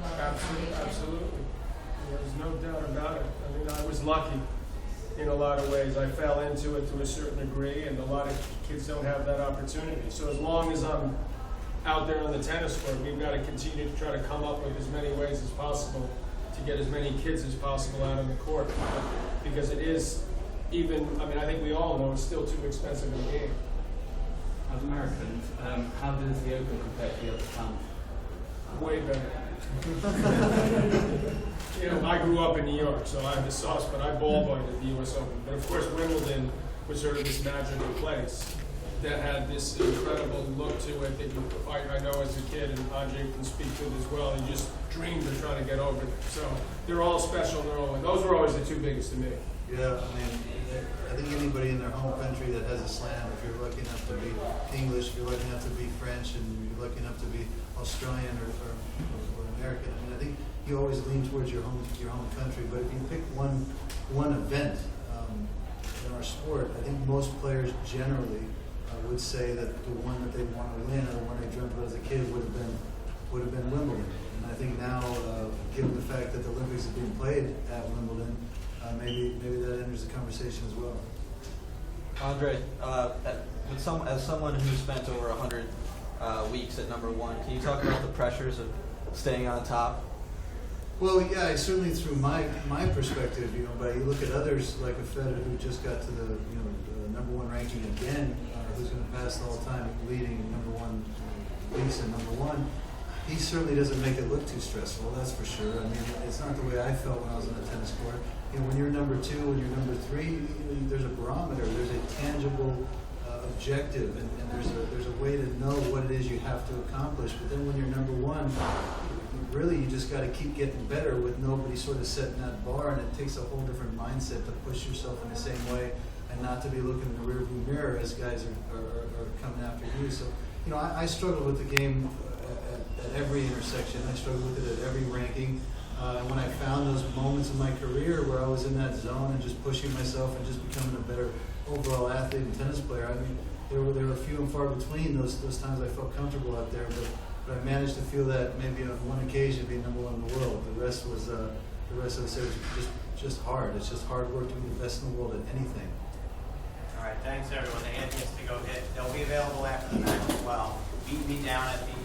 well as a foundation. Absolutely. There's no doubt about it. I mean, I was lucky in a lot of ways. I fell into it to a certain degree, and a lot of kids don't have that opportunity. So as long as I'm out there on the tennis court, we've got to continue to try to come up with as many ways as possible to get as many kids as possible out on the court. Because it is I think we all know it's still too expensive in the game. As Americans, how does the Open compare to the other towns? Way better. I grew up in New York, so I have the sauce, but I ball-boyed at the U.S. Open. But of course, Wimbledon was sort of this magical place that had this incredible look to it that I know as a kid, and Andre can speak to it as well, and just dreamed of trying to get over there. So they're all special in their own way. Those were always the two biggest to me. Yeah, I think anybody in their home country that has a slam, if you're lucky enough to be English, if you're lucky enough to be French, and you're lucky enough to be Australian or American, I think you always lean towards your home country. But if you pick one event in our sport, I think most players generally would say that the one that they want to win or the one they dreamt about as a kid would have been Wimbledon. And I think now, given the fact that the Olympics are being played at Wimbledon, maybe that enters the conversation as well. Andre, as someone who spent over 100 weeks at number one, can you talk about the pressures of staying on top? Well, yeah, certainly through my perspective, but you look at others like a Federer who just got to the number one ranking again, who's going to pass the all-time leading number one piece and number one. He certainly doesn't make it look too stressful, that's for sure. I mean, it's not the way I felt when I was on the tennis court. When you're number two, when you're number three, there's a barometer, there's a tangible objective, and there's a way to know what it is you have to accomplish. But then when you're number one, really you just got to keep getting better with nobody sort of setting that bar, and it takes a whole different mindset to push yourself in the same way and not to be looking in the rearview mirror as guys are coming after you. So, I struggle with the game at every intersection. I struggle with it at every ranking. And when I found those moments in my career where I was in that zone and just pushing myself and just becoming a better overall athlete and tennis player, I mean, there were few and far between those times I felt comfortable out there. But I managed to feel that maybe on one occasion being number one in the world. The rest of the series was just hard. It's just hard work to be the best in the world at anything. All right, thanks everyone. The hand gets to go hit. They'll be available after the match as well. Beat me down at the